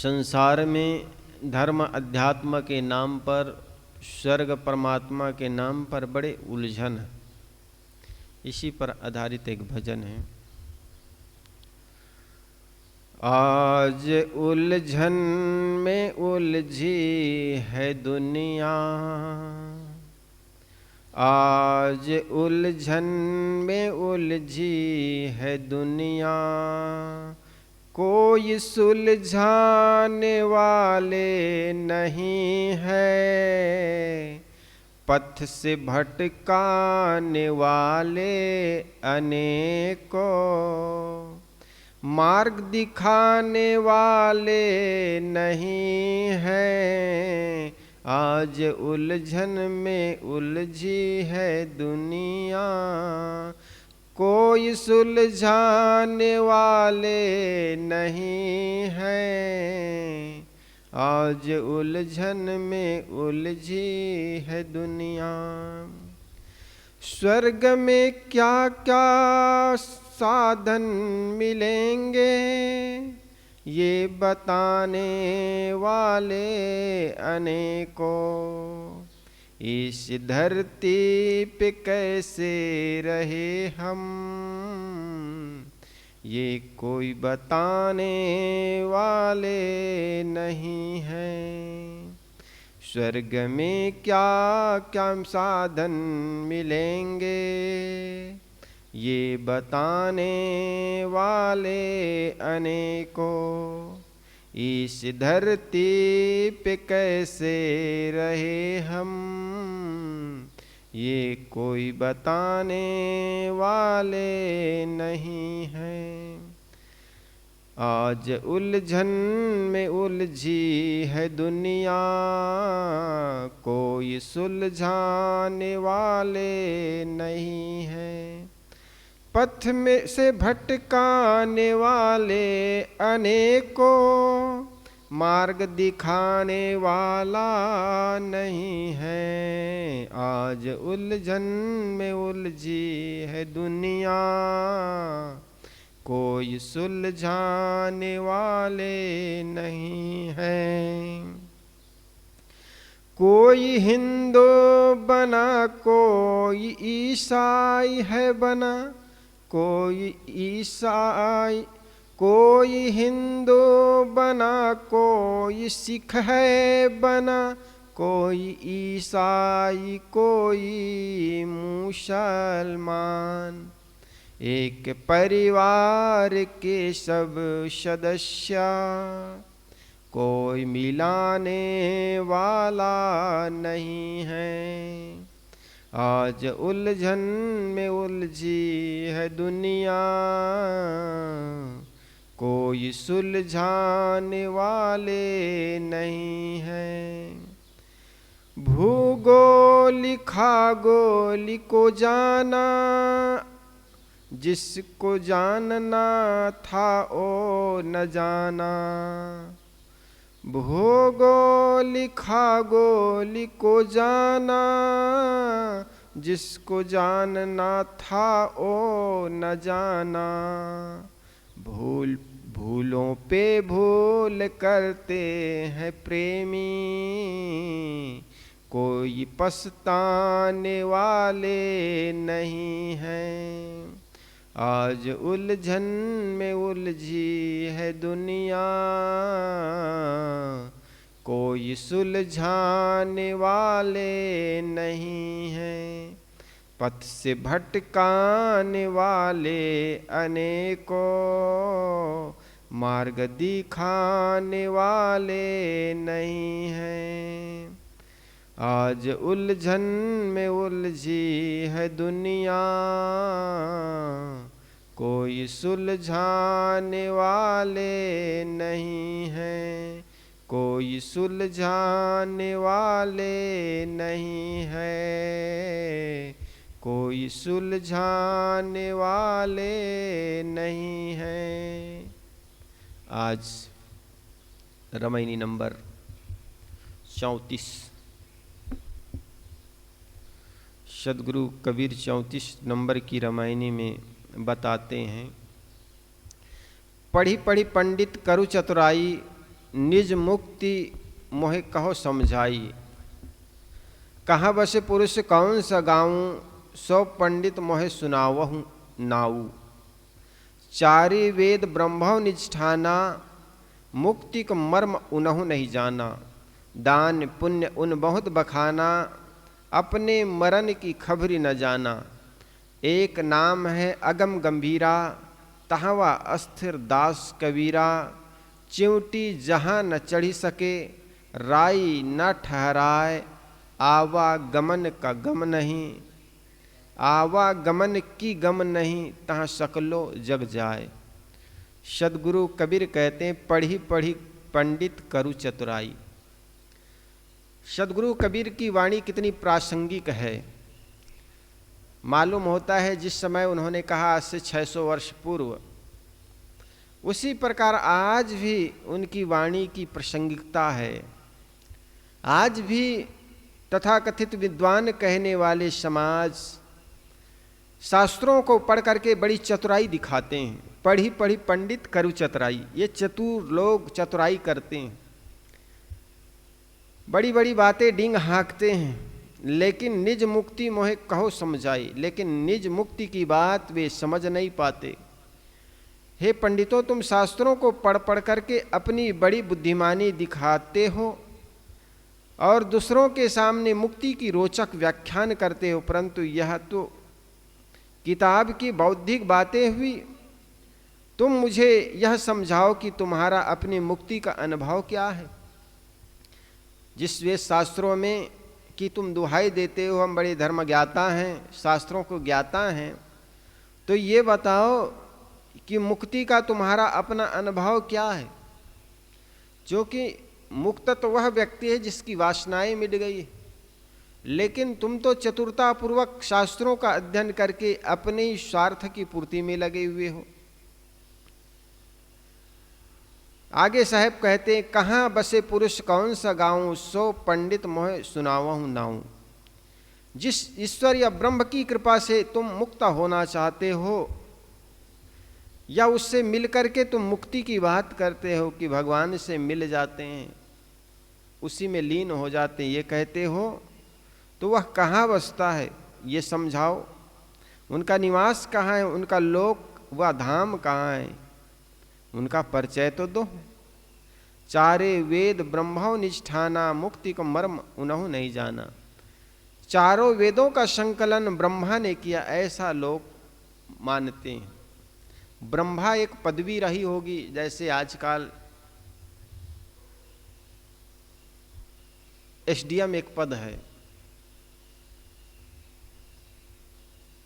संसार में धर्म अध्यात्म के नाम पर, स्वर्ग परमात्मा के नाम पर बड़े उलझन है। इसी पर आधारित एक भजन है। आज उलझन में उलझी है दुनिया, आज उलझन में उलझी है दुनिया, कोई सुलझाने वाले नहीं है, पथ से भटकाने वाले अनेकों, मार्ग दिखाने वाले नहीं हैं, आज उलझन में उलझी है दुनिया, कोई सुलझाने वाले नहीं हैं, आज उलझन में उलझी है दुनिया। स्वर्ग में क्या क्या साधन मिलेंगे, ये बताने वाले अनेकों, इस धरती पे कैसे रहे हम, ये कोई बताने वाले नहीं हैं। स्वर्ग में क्या क्या साधन मिलेंगे, ये बताने वाले अनेकों, इस धरती पे कैसे रहे हम, ये कोई बताने वाले नहीं हैं। आज उलझन में उलझी है दुनिया, कोई सुलझाने वाले नहीं हैं, पथ में से भटकाने वाले अनेकों, मार्ग दिखाने वाला नहीं है, आज उलझन में उलझी है दुनिया, कोई सुलझाने वाले नहीं हैं। कोई हिंदू बना, कोई ईसाई है बना, कोई ईसाई, कोई हिंदू बना, कोई सिख है बना, कोई ईसाई, कोई मुसलमान, एक परिवार के सब सदस्य, कोई मिलाने वाला नहीं है, आज उलझन में उलझी है दुनिया, कोई सुलझाने वाले नहीं हैं। भूगोलिक खगोलिक को जाना, जिसको जानना था ओ न जाना, भूगोलिक खगोलिक को जाना, जिसको जानना था ओ न जाना, भूलों पे भूल करते हैं प्रेमी, कोई पछताने वाले नहीं हैं, आज उलझन में उलझी है दुनिया, कोई सुलझाने वाले नहीं हैं, पथ से भटकाने वाले अनेकों, मार्ग दिखाने वाले नहीं हैं, आज उलझन में उलझी है दुनिया, कोई सुलझाने वाले नहीं हैं, कोई सुलझाने वाले नहीं है, कोई सुलझाने वाले नहीं हैं। आज रामायणी नंबर 34, सद्गुरु कबीर 34 नंबर की रामायणी में बताते हैं, पढ़ी पढ़ी पंडित करु चतुराई, निज मुक्ति मोहे कहो समझाई। कहाँ बसे पुरुष कौन सा गाऊं, सो पंडित मोहे सुनावहु नाऊ। चारि वेद ब्रह्मो निष्ठाना, मुक्ति को मर्म उनहु नहीं जाना। दान पुण्य उन बहुत बखाना, अपने मरण की खबरी न जाना। एक नाम है अगम गंभीरा, तहवा अस्थिर दास कबीरा। चिंटी जहाँ न चढ़ी सके, राई न ठहराए। आवागमन का गम नहीं, आवागमन की गम नहीं, तहाँ सकलो जग जाए। सदगुरु कबीर कहते हैं, पढ़ी पढ़ी पंडित करू चतुराई। सदगुरु कबीर की वाणी कितनी प्रासंगिक है। मालूम होता है जिस समय उन्होंने कहा आज से 600 वर्ष पूर्व, उसी प्रकार आज भी उनकी वाणी की प्रासंगिकता है। आज भी तथाकथित विद्वान कहने वाले समाज शास्त्रों को पढ़ करके बड़ी चतुराई दिखाते हैं। पढ़ी पढ़ी पंडित करू चतुराई, ये चतुर लोग चतुराई करते हैं, बड़ी बड़ी बातें डींग हाँकते हैं, लेकिन निज मुक्ति मोहे कहो समझाई। लेकिन निज मुक्ति की बात वे समझ नहीं पाते। हे पंडितों, तुम शास्त्रों को पढ़ पढ़ करके अपनी बड़ी बुद्धिमानी दिखाते हो और दूसरों के सामने मुक्ति की रोचक व्याख्यान करते हो, परंतु यह तो किताब की बौद्धिक बातें हुई। तुम मुझे यह समझाओ कि तुम्हारा अपनी मुक्ति का अनुभव क्या है। जिस वेद शास्त्रों में कि तुम दुहाई देते हो हम बड़े धर्म ज्ञाता हैं, शास्त्रों को ज्ञाता हैं, तो ये बताओ कि मुक्ति का तुम्हारा अपना अनुभव क्या है। जो कि मुक्त तो वह व्यक्ति है जिसकी वासनाएं मिट गई है, लेकिन तुम तो चतुरतापूर्वक शास्त्रों का अध्ययन करके अपने ही स्वार्थ की पूर्ति में लगे हुए हो। आगे साहब कहते हैं, कहाँ बसे पुरुष कौन सा गाऊं, सो पंडित मोहे सुनावहु नाऊं। जिस ईश्वर या ब्रह्म की कृपा से तुम मुक्त होना चाहते हो या उससे मिलकर के तुम मुक्ति की बात करते हो कि भगवान से मिल जाते हैं, उसी में लीन हो जाते हैं, ये कहते हो, तो वह कहाँ बसता है ये समझाओ। उनका निवास कहाँ है, उनका लोक व धाम कहाँ है, उनका परिचय तो दो। चारे वेद ब्रह्मो निष्ठाना, मुक्ति को मर्म उनहु नहीं जाना। चारों वेदों का संकलन ब्रह्मा ने किया, ऐसा लोग मानते हैं। ब्रह्मा एक पदवी रही होगी, जैसे आजकल एसडीएम एक पद है,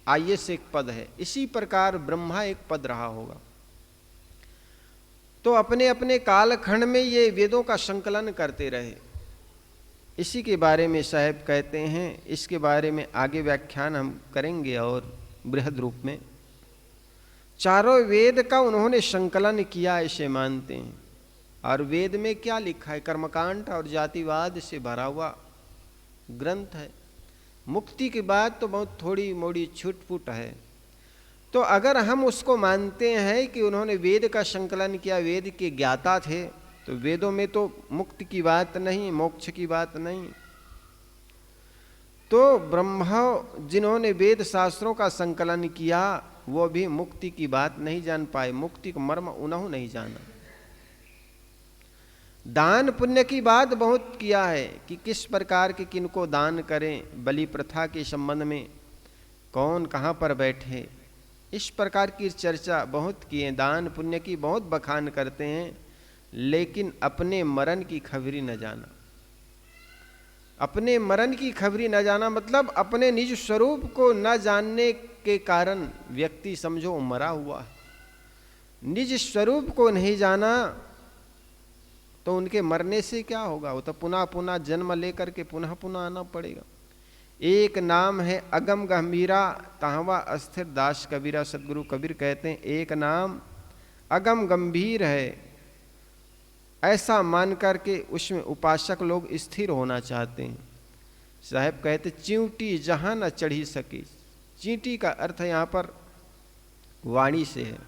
आईएएस एक पद है, इसी प्रकार ब्रह्मा एक पद रहा होगा। तो अपने अपने कालखंड में ये वेदों का संकलन करते रहे। इसी के बारे में साहब कहते हैं, इसके बारे में आगे व्याख्यान हम करेंगे और बृहद रूप में। चारों वेद का उन्होंने संकलन किया ऐसे मानते हैं। और वेद में क्या लिखा है, कर्मकांड और जातिवाद से भरा हुआ ग्रंथ है। मुक्ति की बात तो बहुत थोड़ी मोड़ी छूट-फूट है। तो अगर हम उसको मानते हैं कि उन्होंने वेद का संकलन किया, वेद के ज्ञाता थे, तो वेदों में तो मुक्ति की बात नहीं, मोक्ष की बात नहीं। तो ब्रह्मा जिन्होंने वेद शास्त्रों का संकलन किया वो भी मुक्ति की बात नहीं जान पाए, मुक्ति का मर्म उन्होंने नहीं जाना। दान पुण्य की बात बहुत किया है कि किस प्रकार के किनको दान करें, बलि प्रथा के संबंध में कौन कहाँ पर बैठे, इस प्रकार की चर्चा बहुत की है। दान पुण्य की बहुत बखान करते हैं, लेकिन अपने मरण की खबरी न जाना। अपने मरण की खबरी न जाना मतलब अपने निज स्वरूप को न जानने के कारण व्यक्ति समझो मरा हुआ है। निज स्वरूप को नहीं जाना तो उनके मरने से क्या होगा, वो तो पुनः पुनः जन्म लेकर के पुनः पुनः आना पड़ेगा। एक नाम है अगम गंभीरा, ताहवा अस्थिर दास कबीरा। सदगुरु कबीर कहते हैं एक नाम अगम गंभीर है, ऐसा मान करके उसमें उपासक लोग स्थिर होना चाहते हैं। साहब कहते चींटी जहाँ न चढ़ी सके। चींटी का अर्थ यहाँ पर वाणी से है।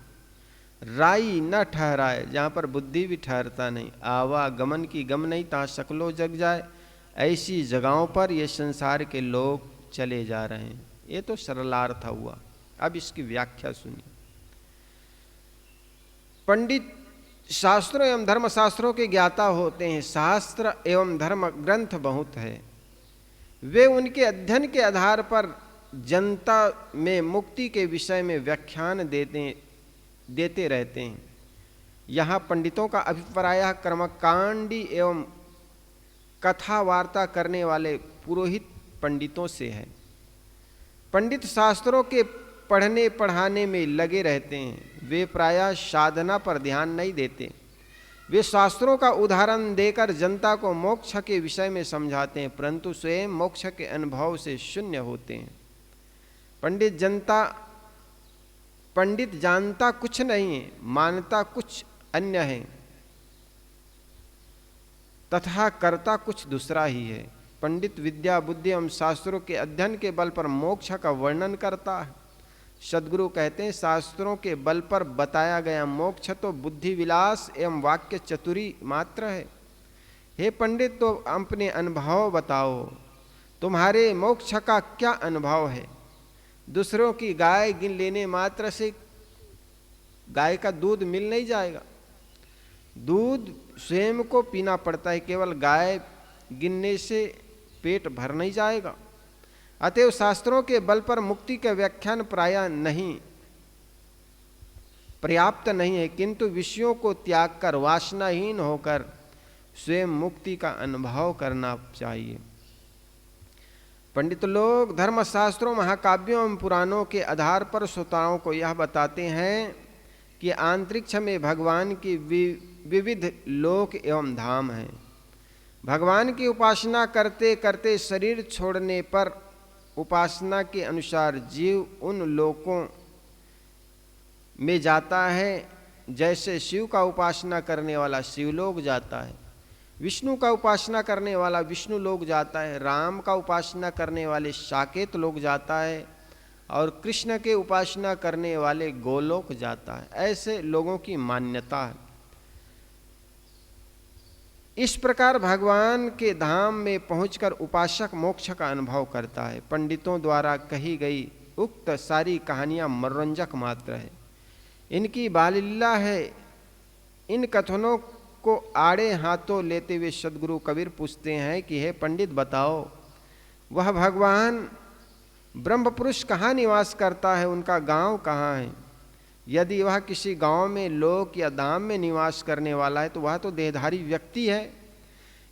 राई न ठहराए, जहाँ पर बुद्धि भी ठहरता नहीं, आवागमन की गम नहीं, तहाँ शकलो जग जाए, ऐसी जगहों पर ये संसार के लोग चले जा रहे हैं। ये तो सरलार्थ हुआ। अब इसकी व्याख्या सुनिए। पंडित शास्त्रों एवं धर्मशास्त्रों के ज्ञाता होते हैं, शास्त्र एवं धर्म ग्रंथ बहुत है, वे उनके अध्ययन के आधार पर जनता में मुक्ति के विषय में व्याख्यान देते रहते हैं। यहाँ पंडितों का अभिप्राय कर्मकांडी एवं कथा वार्ता करने वाले पुरोहित पंडितों से है। पंडित शास्त्रों के पढ़ने पढ़ाने में लगे रहते हैं, वे प्रायः साधना पर ध्यान नहीं देते। वे शास्त्रों का उदाहरण देकर जनता को मोक्ष के विषय में समझाते हैं, परंतु स्वयं मोक्ष के अनुभव से शून्य होते हैं। पंडित जानता कुछ नहीं है, मानता कुछ अन्य है, तथा करता कुछ दूसरा ही है। पंडित विद्या बुद्धि एवं शास्त्रों के अध्ययन के बल पर मोक्ष का वर्णन करता है। सद्गुरु कहते हैं, शास्त्रों के बल पर बताया गया मोक्ष तो बुद्धि विलास एवं वाक्य चतुरी मात्र है। हे पंडित, तो अपने अनुभव बताओ, तुम्हारे मोक्ष का क्या अनुभव है? दूसरों की गाय गिन लेने मात्र से गाय का दूध मिल नहीं जाएगा, दूध स्वयं को पीना पड़ता है, केवल गाय गिनने से पेट भर नहीं जाएगा। अतएव शास्त्रों के बल पर मुक्ति का व्याख्यान प्रायः नहीं पर्याप्त नहीं है, किंतु विषयों को त्याग कर वासनाहीन होकर स्वयं मुक्ति का अनुभव करना चाहिए। पंडित लोग धर्मशास्त्रों, महाकाव्यों एवं पुराणों के आधार पर श्रोताओं को यह बताते हैं कि अंतरिक्ष में भगवान की विविध लोक एवं धाम हैं। भगवान की उपासना करते करते शरीर छोड़ने पर उपासना के अनुसार जीव उन लोकों में जाता है, जैसे शिव का उपासना करने वाला शिवलोक जाता है, विष्णु का उपासना करने वाला विष्णु लोक जाता है, राम का उपासना करने वाले साकेत लोक जाता है, और कृष्ण के उपासना करने वाले गोलोक जाता है। ऐसे लोगों की मान्यता है। इस प्रकार भगवान के धाम में पहुंचकर उपासक मोक्ष का अनुभव करता है। पंडितों द्वारा कही गई उक्त सारी कहानियां मनोरंजक मात्र है, इनकी बालीला है। इन कथनों को आड़े हाथों लेते हुए सद्गुरु कबीर पूछते हैं कि हे पंडित, बताओ वह भगवान ब्रह्म पुरुष कहाँ निवास करता है, उनका गांव कहाँ है? यदि वह किसी गांव में, लोक या धाम में निवास करने वाला है तो वह तो देहधारी व्यक्ति है।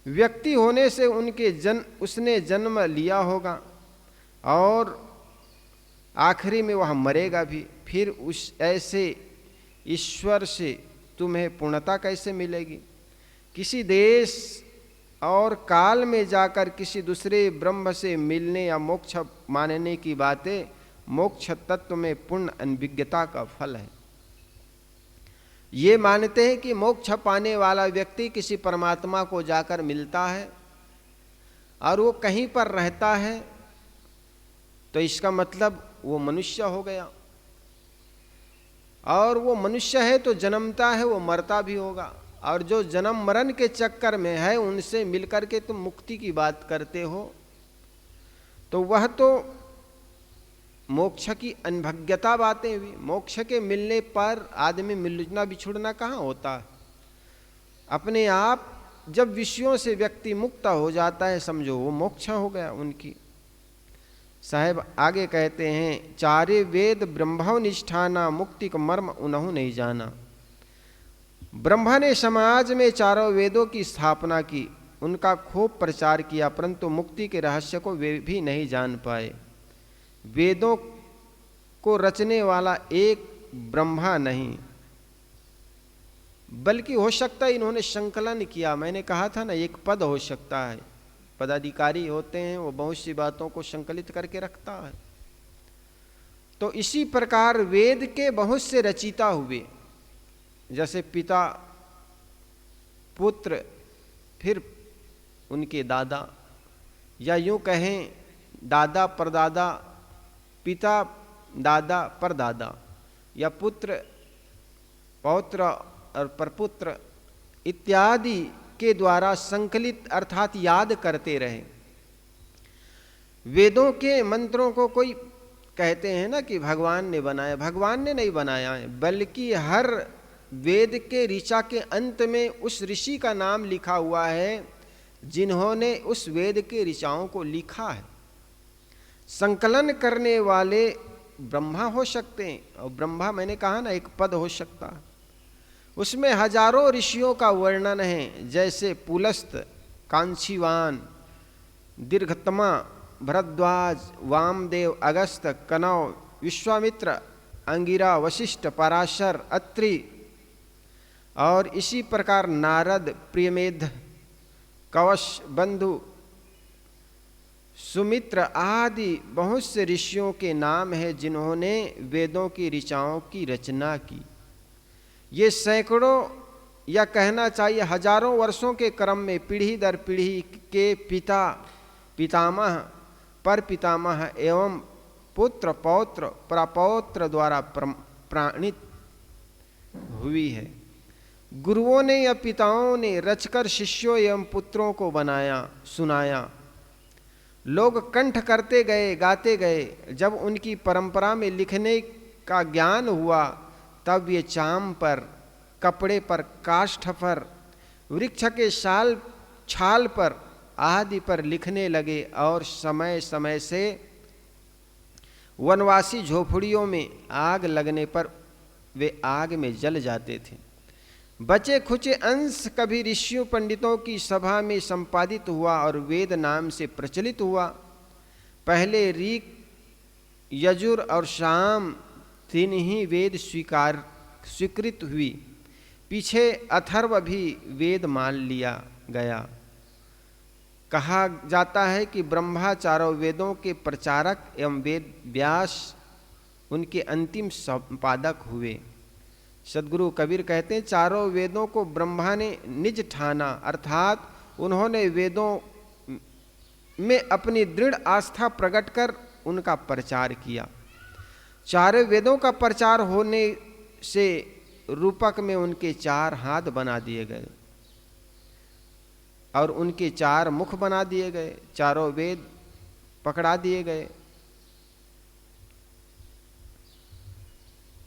व्यक्ति होने से उसने जन्म लिया होगा और आखिरी में वह मरेगा भी। फिर उस ऐसे ईश्वर से तुम्हें पूर्णता कैसे मिलेगी? किसी देश और काल में जाकर किसी दूसरे ब्रह्म से मिलने या मोक्ष मानने की बातें मोक्ष तत्व में पूर्ण अनभिज्ञता का फल है। ये मानते हैं कि मोक्ष पाने वाला व्यक्ति किसी परमात्मा को जाकर मिलता है और वो कहीं पर रहता है, तो इसका मतलब वो मनुष्य हो गया, और वो मनुष्य है तो जन्मता है, वो मरता भी होगा। और जो जन्म मरण के चक्कर में है उनसे मिलकर के तुम मुक्ति की बात करते हो, तो वह तो मोक्ष की अनभिज्ञता बातें हुई। मोक्ष के मिलने पर आदमी मिलना बिछुड़ना कहाँ होता है? अपने आप जब विषयों से व्यक्ति मुक्त हो जाता है, समझो वो मोक्ष हो गया उनकी। साहेब आगे कहते हैं, चारे वेद ब्रह्मव निष्ठाना, मुक्ति का मर्म उन्हों नहीं जाना। ब्रह्मा ने समाज में चारों वेदों की स्थापना की, उनका खूब प्रचार किया, परंतु मुक्ति के रहस्य को वे भी नहीं जान पाए। वेदों को रचने वाला एक ब्रह्मा नहीं, बल्कि हो सकता है इन्होंने संकलन किया। मैंने कहा था ना, एक पद हो सकता है, पदाधिकारी होते हैं, वो बहुत सी बातों को संकलित करके रखता है। तो इसी प्रकार वेद के बहुत से रचयिता हुए, जैसे पिता, पुत्र, फिर उनके दादा, या यूं कहें दादा परदादा, पिता दादा परदादा, या पुत्र पौत्र और प्रपुत्र इत्यादि के द्वारा संकलित अर्थात याद करते रहे। वेदों के मंत्रों को कोई कहते हैं ना कि भगवान ने बनाया, भगवान ने नहीं बनाया है, बल्कि हर वेद के ऋचा के अंत में उस ऋषि का नाम लिखा हुआ है जिन्होंने उस वेद के ऋचाओं को लिखा है। संकलन करने वाले ब्रह्मा हो सकते हैं, और ब्रह्मा मैंने कहा ना एक पद हो सकता है, उसमें हजारों ऋषियों का वर्णन है, जैसे पुलस्त, कांचीवान, दीर्घतमा, भरद्वाज, वामदेव, अगस्त, कनौ, विश्वामित्र, अंगिरा, वशिष्ठ, पराशर, अत्रि और इसी प्रकार नारद, प्रियमेध, कवश, बंधु, सुमित्र आदि बहुत से ऋषियों के नाम है जिन्होंने वेदों की ऋचाओं की रचना की। ये सैकड़ों या कहना चाहिए हजारों वर्षों के क्रम में पीढ़ी दर पीढ़ी के पिता, पितामह, पर पितामह एवं पुत्र, पौत्र, प्रपौत्र द्वारा प्राणित हुई है। गुरुओं ने या पिताओं ने रचकर शिष्यों एवं पुत्रों को बनाया, सुनाया। लोग कंठ करते गए, गाते गए। जब उनकी परंपरा में लिखने का ज्ञान हुआ तब ये चाम पर, कपड़े पर, काष्ठ पर, वृक्ष के छाल पर आदि पर लिखने लगे और समय समय से वनवासी झोपड़ियों में आग लगने पर वे आग में जल जाते थे। बचे खुचे अंश कभी ऋषियों पंडितों की सभा में संपादित हुआ और वेद नाम से प्रचलित हुआ। पहले ऋक, यजुर और साम तीन ही वेद स्वीकृत हुई, पीछे अथर्व भी वेद मान लिया गया। कहा जाता है कि ब्रह्मा चारों वेदों के प्रचारक एवं वेद व्यास उनके अंतिम संपादक हुए। सदगुरु कबीर कहते हैं चारों वेदों को ब्रह्मा ने निज ठाना, अर्थात उन्होंने वेदों में अपनी दृढ़ आस्था प्रकट कर उनका प्रचार किया। चारों वेदों का प्रचार होने से रूपक में उनके 4 हाथ बना दिए गए और उनके 4 मुख बना दिए गए, चारों वेद पकड़ा दिए गए।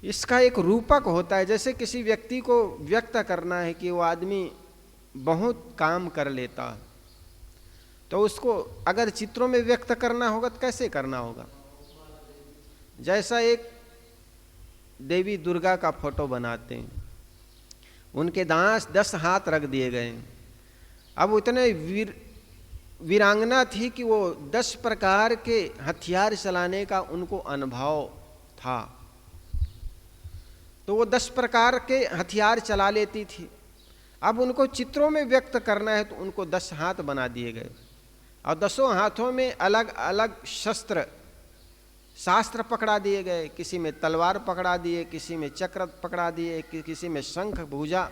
इसका एक रूपक होता है, जैसे किसी व्यक्ति को व्यक्त करना है कि वो आदमी बहुत काम कर लेता है, तो उसको अगर चित्रों में व्यक्त करना होगा तो कैसे करना होगा? जैसा एक देवी दुर्गा का फोटो बनाते हैं, उनके 10 हाथ रख दिए गए। अब उतने वीरांगना थी कि वो 10 प्रकार के हथियार चलाने का उनको अनुभव था, तो वो 10 प्रकार के हथियार चला लेती थी। अब उनको चित्रों में व्यक्त करना है तो उनको 10 हाथ बना दिए गए और 10 हाथों में अलग अलग शास्त्र पकड़ा दिए गए। किसी में तलवार पकड़ा दिए, किसी में चक्र पकड़ा दिए, किसी में शंख, भुजा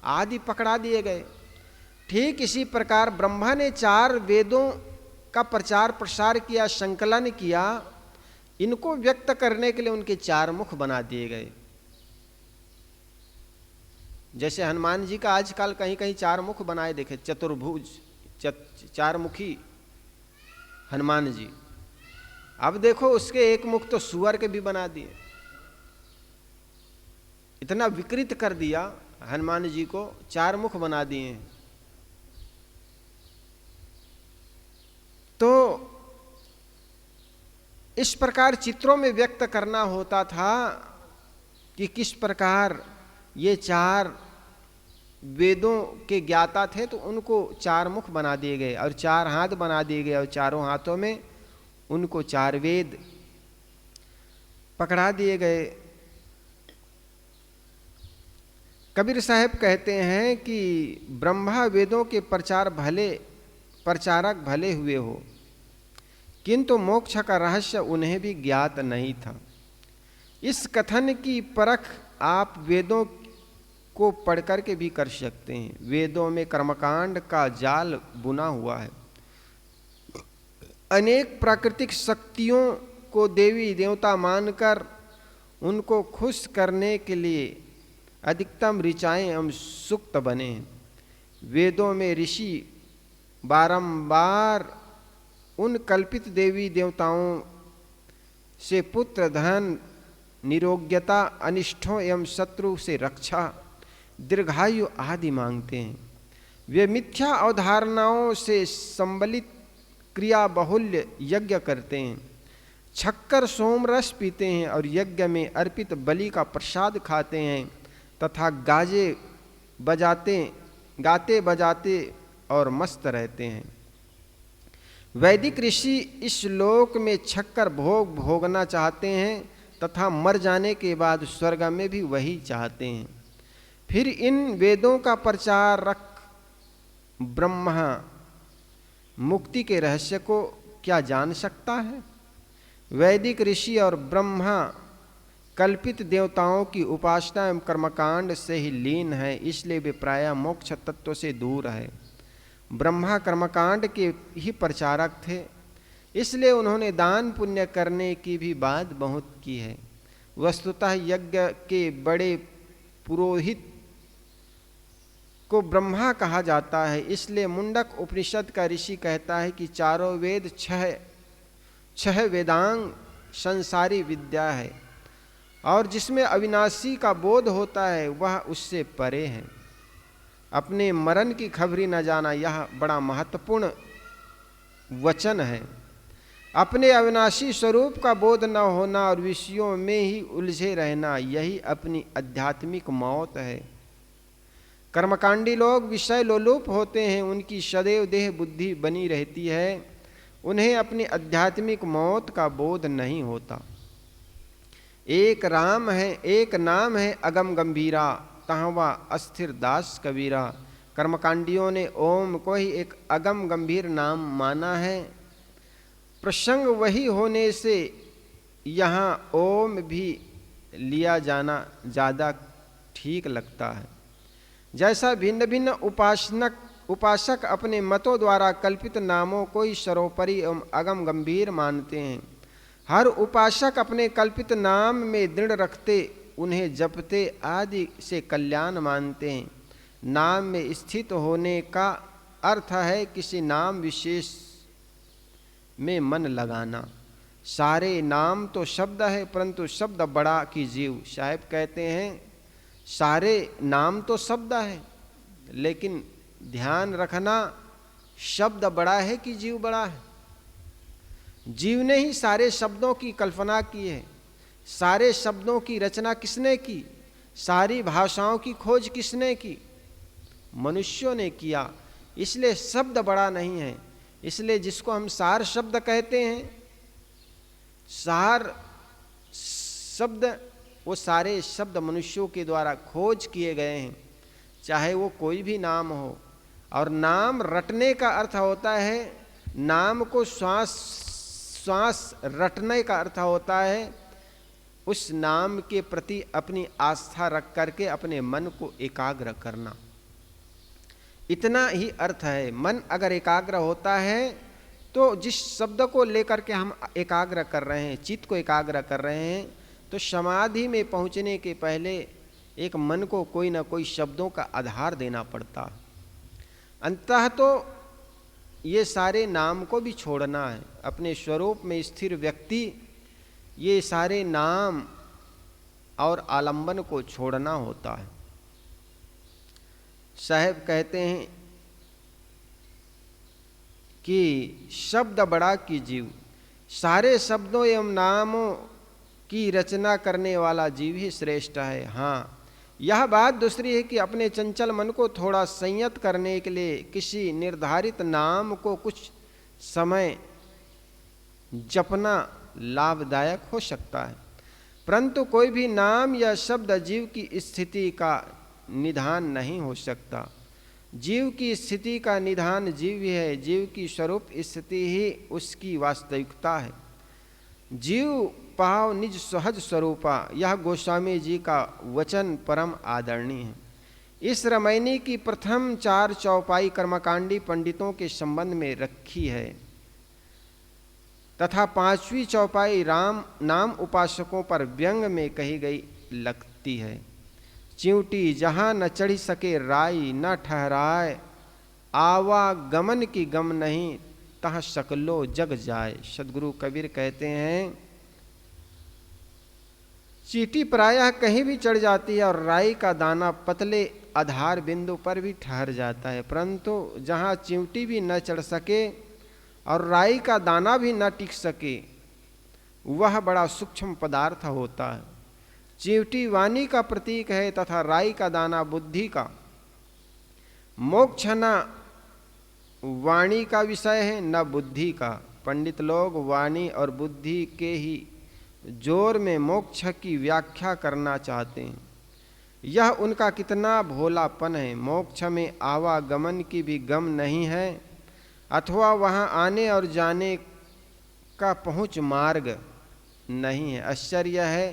आदि पकड़ा दिए गए। ठीक इसी प्रकार ब्रह्मा ने 4 वेदों का प्रचार प्रसार किया, संकलन किया। इनको व्यक्त करने के लिए उनके 4 मुख बना दिए गए। जैसे हनुमान जी का आजकल कहीं कहीं 4 मुख बनाए देखे, चतुर्भुज 4 मुखी हनुमान जी। अब देखो उसके एक मुख तो सुअर के भी बना दिए। इतना विकृत कर दिया हनुमान जी को, 4 मुख बना दिए हैं। तो इस प्रकार चित्रों में व्यक्त करना होता था कि किस प्रकार ये 4 वेदों के ज्ञाता थे, तो उनको 4 मुख बना दिए गए और 4 हाथ बना दिए गए और चारों हाथों में उनको 4 वेद पकड़ा दिए गए। कबीर साहब कहते हैं कि ब्रह्मा वेदों के प्रचारक भले हुए हो, किंतु मोक्ष का रहस्य उन्हें भी ज्ञात नहीं था। इस कथन की परख आप वेदों को पढ़ कर के भी कर सकते हैं। वेदों में कर्मकांड का जाल बुना हुआ है। अनेक प्राकृतिक शक्तियों को देवी देवता मानकर उनको खुश करने के लिए अधिकतम ऋचाएं एवं सूक्त बने। वेदों में ऋषि बारंबार उन कल्पित देवी देवताओं से पुत्र, धन, निरोग्यता, अनिष्टों एवं शत्रु से रक्षा, दीर्घायु आदि मांगते हैं। वे मिथ्या अवधारणाओं से संबलित क्रिया बहुल्य यज्ञ करते हैं, छक्कर सोम रस पीते हैं और यज्ञ में अर्पित बलि का प्रसाद खाते हैं तथा गाते बजाते और मस्त रहते हैं। वैदिक ऋषि इस लोक में छक्कर भोग भोगना चाहते हैं तथा मर जाने के बाद स्वर्ग में भी वही चाहते हैं। फिर इन वेदों का प्रचारक ब्रह्मा मुक्ति के रहस्य को क्या जान सकता है? वैदिक ऋषि और ब्रह्मा कल्पित देवताओं की उपासना एवं कर्मकांड से ही लीन है, इसलिए वे प्रायः मोक्ष तत्व से दूर है। ब्रह्मा कर्मकांड के ही प्रचारक थे, इसलिए उन्होंने दान पुण्य करने की भी बात बहुत की है। वस्तुतः यज्ञ के बड़े पुरोहित को ब्रह्मा कहा जाता है, इसलिए मुंडक उपनिषद का ऋषि कहता है कि चारों वेद छह वेदांग संसारी विद्या है और जिसमें अविनाशी का बोध होता है वह उससे परे है। अपने मरण की खबरी न जाना यह बड़ा महत्वपूर्ण वचन है। अपने अविनाशी स्वरूप का बोध न होना और विषयों में ही उलझे रहना, यही अपनी आध्यात्मिक मौत है। कर्मकांडी लोग विषय लोलुप होते हैं, उनकी सदैव देह बुद्धि बनी रहती है, उन्हें अपनी आध्यात्मिक मौत का बोध नहीं होता। एक नाम है अगम गंभीरा, तहवा अस्थिर दास कबीरा। कर्मकांडियों ने ओम को ही एक अगम गंभीर नाम माना है। प्रसंग वही होने से यहाँ ओम भी लिया जाना ज़्यादा ठीक लगता है। जैसा भिन्न भिन्न उपासक अपने मतों द्वारा कल्पित नामों को ही सर्वोपरि एवं अगम गंभीर मानते हैं, हर उपासक अपने कल्पित नाम में दृढ़ रखते, उन्हें जपते आदि से कल्याण मानते हैं। नाम में स्थित होने का अर्थ है किसी नाम विशेष में मन लगाना। सारे नाम तो शब्द है, परंतु शब्द बड़ा कि जीव। साहब कहते हैं सारे नाम तो शब्द है, लेकिन ध्यान रखना शब्द बड़ा है कि जीव बड़ा है। जीव ने ही सारे शब्दों की कल्पना की है। सारे शब्दों की रचना किसने की? सारी भाषाओं की खोज किसने की? मनुष्यों ने किया। इसलिए शब्द बड़ा नहीं है। इसलिए जिसको हम सार शब्द कहते हैं, सार शब्द, वो सारे शब्द मनुष्यों के द्वारा खोज किए गए हैं, चाहे वो कोई भी नाम हो। और नाम रटने का अर्थ होता है, नाम को श्वास रटने का अर्थ होता है उस नाम के प्रति अपनी आस्था रख करके अपने मन को एकाग्र करना। इतना ही अर्थ है। मन अगर एकाग्र होता है तो जिस शब्द को लेकर के हम एकाग्र कर रहे हैं, चित्त को एकाग्र कर रहे हैं, तो समाधि में पहुंचने के पहले एक मन को कोई ना कोई शब्दों का आधार देना पड़ता। अंततः तो ये सारे नाम को भी छोड़ना है। अपने स्वरूप में स्थिर व्यक्ति ये सारे नाम और आलंबन को छोड़ना होता है। साहब कहते हैं कि शब्द बड़ा की जीव, सारे शब्दों एवं नामों की रचना करने वाला जीव ही श्रेष्ठ है। हाँ, यह बात दूसरी है कि अपने चंचल मन को थोड़ा संयत करने के लिए किसी निर्धारित नाम को कुछ समय जपना लाभदायक हो सकता है, परंतु कोई भी नाम या शब्द जीव की स्थिति का निधान नहीं हो सकता। जीव की स्थिति का निधान जीव ही है। जीव की स्वरूप स्थिति ही उसकी वास्तविकता है। जीव पाव निज सहज स्वरूपा, यह गोस्वामी जी का वचन परम आदरणीय है। इस रामायणी की प्रथम 4 चौपाई कर्मकांडी पंडितों के संबंध में रखी है तथा 5वीं चौपाई राम नाम उपासकों पर व्यंग में कही गई लगती है। चिंटी जहाँ न चढ़ी सके राई, न ठहराए आवागमन की गम नहीं, तहाँ सकलो जग जाए। सदगुरु कबीर कहते हैं चींटी प्रायः कहीं भी चढ़ जाती है और राई का दाना पतले आधार बिंदु पर भी ठहर जाता है, परंतु जहाँ चिंटी भी न चढ़ सके और राई का दाना भी न टिक सके, वह बड़ा सूक्ष्म पदार्थ होता है। चिंटी वाणी का प्रतीक है तथा राई का दाना बुद्धि का। मोक्ष न वाणी का विषय है न बुद्धि का। पंडित लोग वाणी और बुद्धि के ही जोर में मोक्ष की व्याख्या करना चाहते हैं। यह उनका कितना भोलापन है। मोक्ष में आवागमन की भी गम नहीं है अथवा वहाँ आने और जाने का पहुँच मार्ग नहीं है। आश्चर्य है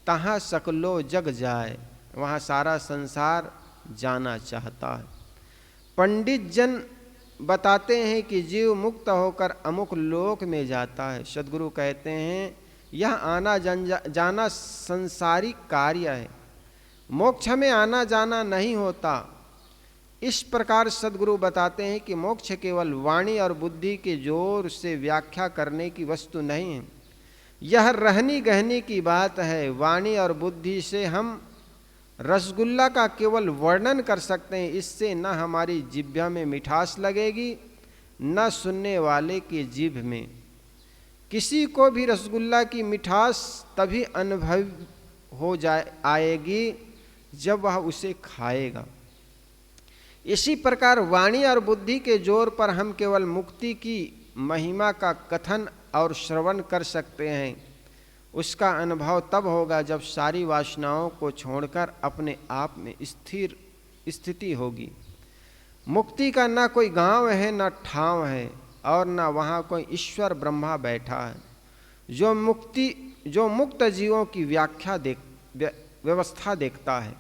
तहाँ सकलो जग जाए, वहाँ सारा संसार जाना चाहता है। पंडित जन बताते हैं कि जीव मुक्त होकर अमुक लोक में जाता है। सदगुरु कहते हैं यह आना जाना संसारिक कार्य है, मोक्ष में आना जाना नहीं होता। इस प्रकार सदगुरु बताते हैं कि मोक्ष केवल वाणी और बुद्धि के जोर से व्याख्या करने की वस्तु नहीं है, यह रहनी गहनी की बात है। वाणी और बुद्धि से हम रसगुल्ला का केवल वर्णन कर सकते हैं, इससे न हमारी जिह्वा में मिठास लगेगी न सुनने वाले की जीभ में। किसी को भी रसगुल्ला की मिठास तभी अनुभव हो आएगी जब वह उसे खाएगा। इसी प्रकार वाणी और बुद्धि के जोर पर हम केवल मुक्ति की महिमा का कथन और श्रवण कर सकते हैं। उसका अनुभव तब होगा जब सारी वासनाओं को छोड़कर अपने आप में स्थिर स्थिति होगी। मुक्ति का ना कोई गांव है ना ठाव है और ना वहाँ कोई ईश्वर ब्रह्मा बैठा है। जो मुक्त जीवों की व्यवस्था देखता है।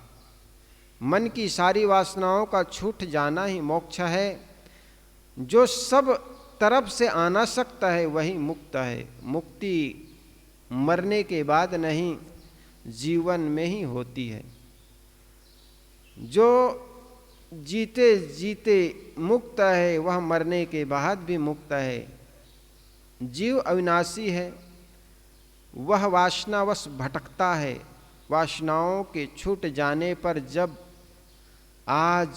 मन की सारी वासनाओं का छूट जाना ही मोक्ष है। जो सब तरफ से अनासक्त है वही मुक्त है। मुक्ति मरने के बाद नहीं, जीवन में ही होती है। जो जीते जीते मुक्त है वह मरने के बाद भी मुक्त है। जीव अविनाशी है, वह वासनावश भटकता है। वासनाओं के छूट जाने पर जब आज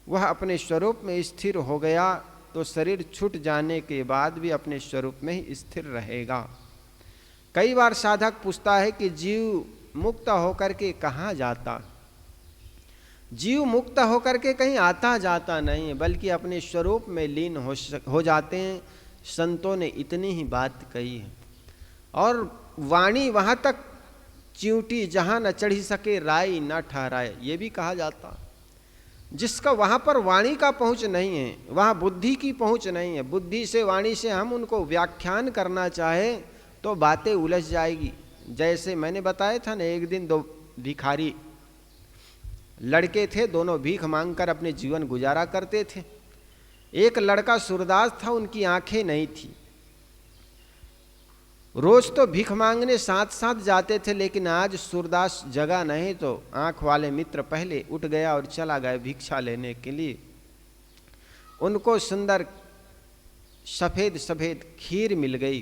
वह अपने स्वरूप में स्थिर हो गया तो शरीर छूट जाने के बाद भी अपने स्वरूप में ही स्थिर रहेगा। कई बार साधक पूछता है कि जीव मुक्त होकर के कहाँ जाता। जीव मुक्त होकर के कहीं आता जाता नहीं है, बल्कि अपने स्वरूप में लीन हो जाते हैं। संतों ने इतनी ही बात कही है। और वाणी वहाँ तक चिंटी जहाँ न चढ़ी सके राई न ठहराए, ये भी कहा जाता। जिसका वहाँ पर वाणी का पहुँच नहीं है, वहाँ बुद्धि की पहुँच नहीं है। बुद्धि से वाणी से हम उनको व्याख्यान करना चाहें तो बातें उलझ जाएगी। जैसे मैंने बताया था ना, एक दिन दो भिखारी लड़के थे, दोनों भीख मांगकर अपने जीवन गुजारा करते थे। एक लड़का सूरदास था, उनकी आंखें नहीं थी। रोज तो भीख मांगने साथ साथ जाते थे, लेकिन आज सूरदास जगह नहीं तो आंख वाले मित्र पहले उठ गया और चला गया भिक्षा लेने के लिए। उनको सुंदर सफेद सफेद खीर मिल गई।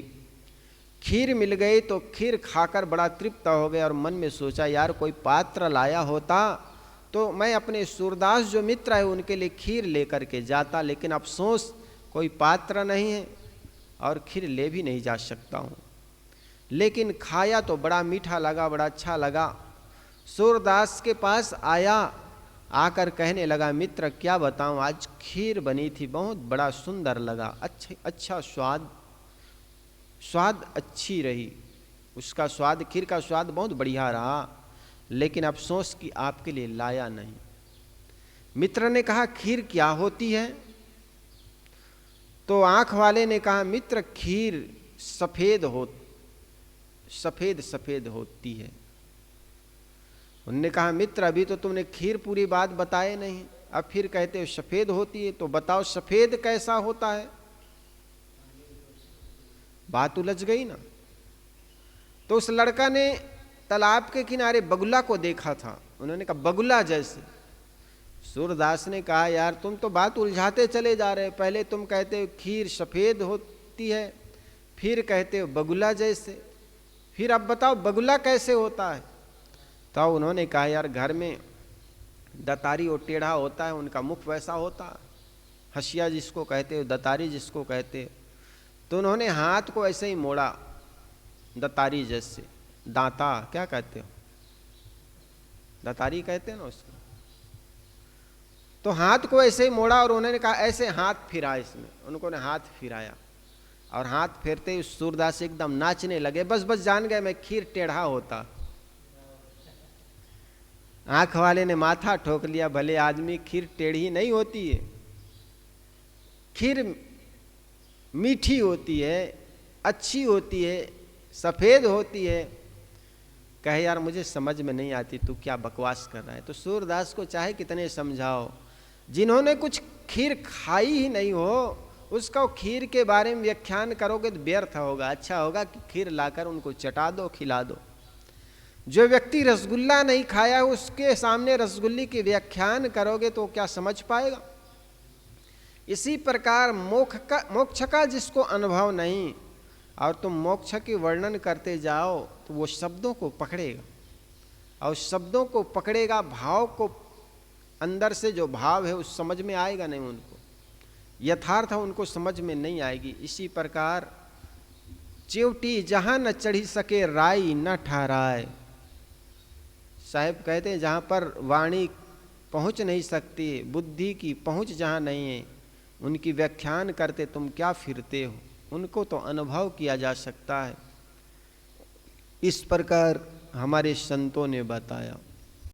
खीर मिल गई तो खीर खाकर बड़ा तृप्त हो गया और मन में सोचा यार कोई पात्र लाया होता तो मैं अपने सूरदास जो मित्र है उनके लिए खीर लेकर के जाता, लेकिन अफसोस कोई पात्र नहीं है और खीर ले भी नहीं जा सकता हूँ। लेकिन खाया तो बड़ा मीठा लगा, बड़ा अच्छा लगा। सूरदास के पास आया, आकर कहने लगा मित्र क्या बताऊँ, आज खीर बनी थी, बहुत बड़ा सुंदर लगा, अच्छा स्वाद अच्छी रही। उसका स्वाद, खीर का स्वाद बहुत बढ़िया रहा, लेकिन अफसोस कि आपके लिए लाया नहीं। मित्र ने कहा खीर क्या होती है? तो आंख वाले ने कहा मित्र खीर सफेद होती है। उन्होंने कहा मित्र अभी तो तुमने खीर पूरी बात बताए नहीं, अब फिर कहते हो सफेद होती है, तो बताओ सफेद कैसा होता है? बात उलझ गई ना। तो उस लड़का ने तालाब के किनारे बगुला को देखा था। उन्होंने कहा बगुला जैसे। सूरदास ने कहा यार तुम तो बात उलझाते चले जा रहे, पहले तुम कहते हो खीर सफ़ेद होती है, फिर कहते हो बगुला जैसे, फिर अब बताओ बगुला कैसे होता है। तो उन्होंने कहा यार घर में दतारी और टेढ़ा होता है, उनका मुख वैसा होता है, हसिया जिसको कहते हो, दतारी जिसको कहते हो। तो उन्होंने हाथ को ऐसे ही मोड़ा दतारी जैसे, दांता क्या कहते हो, दतारी कहते हैं ना उसको। तो हाथ को ऐसे ही मोड़ा और उन्होंने कहा ऐसे हाथ फिरा इसमें, उन्होंने हाथ फिराया और हाथ फेरते ही सूरदास एकदम नाचने लगे। बस बस जान गए मैं खीर टेढ़ा होता। आंख वाले ने माथा ठोक लिया, भले आदमी, खीर टेढ़ी नहीं होती है, खीर मीठी होती है, अच्छी होती है, सफ़ेद होती है। कहे यार मुझे समझ में नहीं आती, तू क्या बकवास कर रहा है। तो सूरदास को चाहे कितने समझाओ, जिन्होंने कुछ खीर खाई ही नहीं हो उसका खीर के बारे में व्याख्यान करोगे तो व्यर्थ होगा। अच्छा होगा कि खीर लाकर उनको चटा दो, खिला दो। जो व्यक्ति रसगुल्ला नहीं खाया उसके सामने रसगुल्ले की व्याख्यान करोगे तो क्या समझ पाएगा। इसी प्रकार मोक्ष का जिसको अनुभव नहीं और तुम मोक्ष के वर्णन करते जाओ तो वो शब्दों को पकड़ेगा, और शब्दों को पकड़ेगा, भाव को अंदर से जो भाव है उस समझ में आएगा नहीं, उनको यथार्थ उनको समझ में नहीं आएगी। इसी प्रकार चिवटी जहाँ न चढ़ी सके राई न ठहराए। साहेब कहते हैं जहाँ पर वाणी पहुँच नहीं सकती, बुद्धि की पहुँच जहाँ नहीं है, उनकी व्याख्यान करते तुम क्या फिरते हो। उनको तो अनुभव किया जा सकता है। इस प्रकार हमारे संतों ने बताया।